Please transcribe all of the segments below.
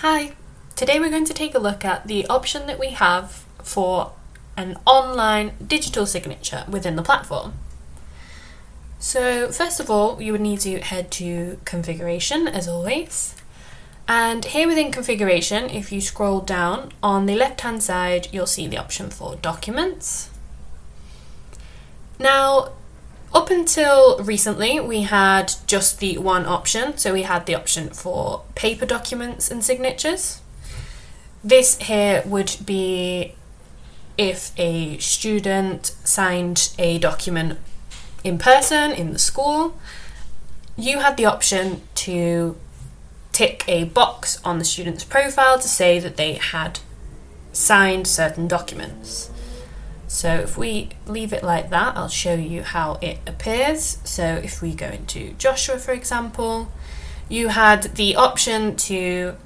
Hi, today we're going to take a look at the option that we have for an online digital signature within the platform. So first of all, you would need to head to configuration as always. And here within configuration, if you scroll down on the left hand side, you'll see the option for documents. Now, up until recently, we had just the one option. So we had the option for paper documents and signatures. This here would be if a student signed a document in person in the school. You had the option to tick a box on the student's profile to say that they had signed certain documents. So if we leave it like that, I'll show you how it appears. So if we go into Joshua, for example, you had the option to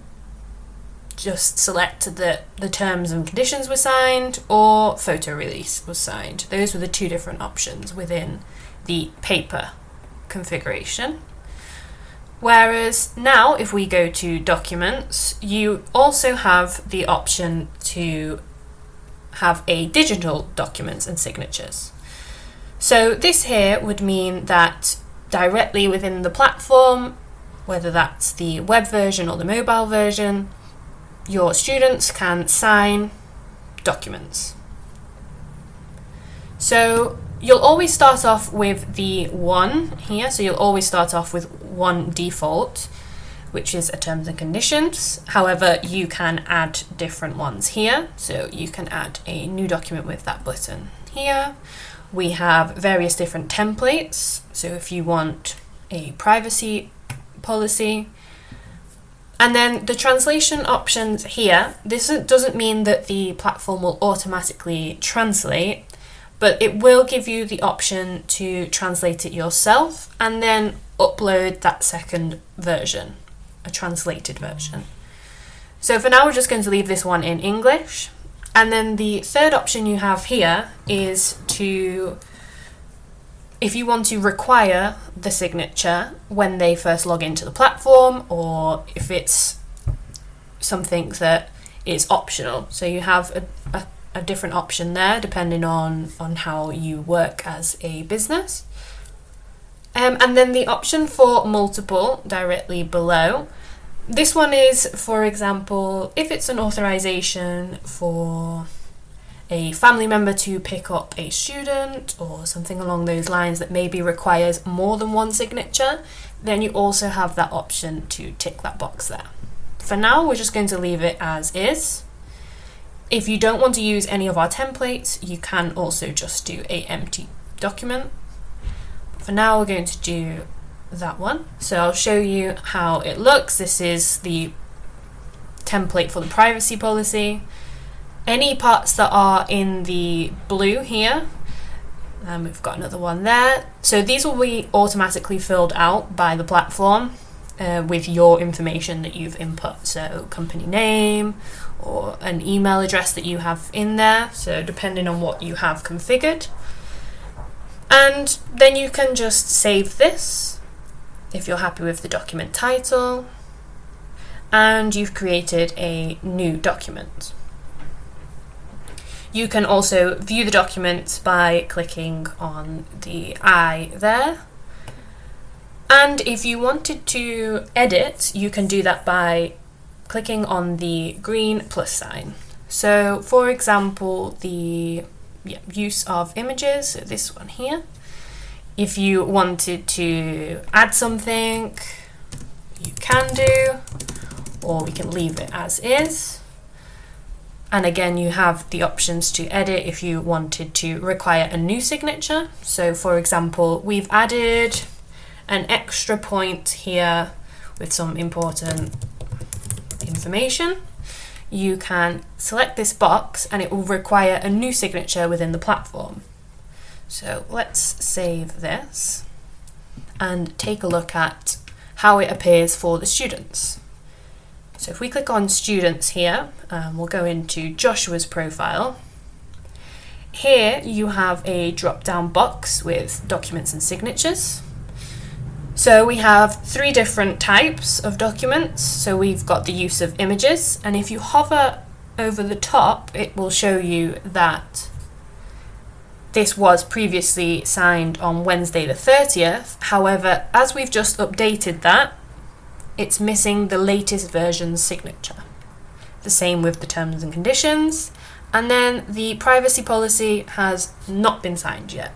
just select that the terms and conditions were signed or photo release was signed. Those were the two different options within the paper configuration. Whereas now, if we go to documents, you also have the option to have a digital documents and signatures. So this here would mean that directly within the platform, whether that's the web version or the mobile version, your students can sign documents. So you'll always start off with the one here, so you'll always start off with one default, which is a terms and conditions. However, you can add different ones here. So you can add a new document with that button here. We have various different templates. So if you want a privacy policy, and then the translation options here, this doesn't mean that the platform will automatically translate, but it will give you the option to translate it yourself and then upload that second version, a translated version. So for now, we're just going to leave this one in English. And then the third option you have here is to, if you want to require the signature when they first log into the platform, or if it's something that is optional. So you have a different option there depending on how you work as a business. And then the option for multiple directly below. This one is, for example, if it's an authorization for a family member to pick up a student or something along those lines that maybe requires more than one signature, then you also have that option to tick that box there. For now, we're just going to leave it as is. If you don't want to use any of our templates, you can also just do an empty document. For now, we're going to do that one. So I'll show you how it looks. This is the template for the privacy policy. Any parts that are in the blue here, and we've got another one there. So these will be automatically filled out by the platform with your information that you've input. So company name or an email address that you have in there. So depending on what you have configured. And then you can just save this if you're happy with the document title, and you've created a new document. You can also view the document by clicking on the eye there. And if you wanted to edit, you can do that by clicking on the green plus sign. So for example, the use of images, so this one here. If you wanted to add something, you can do, or we can leave it as is. And again, you have the options to edit if you wanted to require a new signature. So for example, we've added an extra point here with some important information. You can select this box and it will require a new signature within the platform. So let's save this and take a look at how it appears for the students. So if we click on students here, we'll go into Joshua's profile. Here you have a drop down box with documents and signatures. So we have 3 different types of documents. So we've got the use of images, and if you hover over the top, it will show you that this was previously signed on Wednesday the 30th. However, as we've just updated that, it's missing the latest version's signature. The same with the terms and conditions. And then the privacy policy has not been signed yet.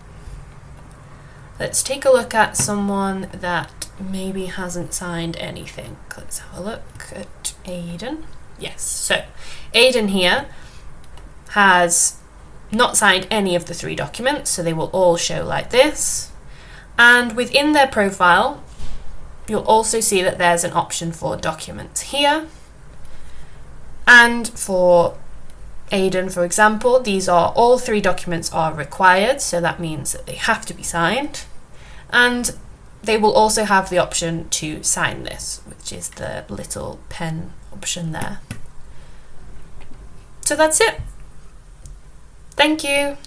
Let's take a look at someone that maybe hasn't signed anything. Let's have a look at Aidan. Yes, so Aidan here has not signed any of the 3 documents, so they will all show like this. And within their profile, you'll also see that there's an option for documents here. And for Aidan, for example, all 3 documents are required, so that means that they have to be signed. And they will also have the option to sign this, which is the little pen option there. So that's it. Thank you.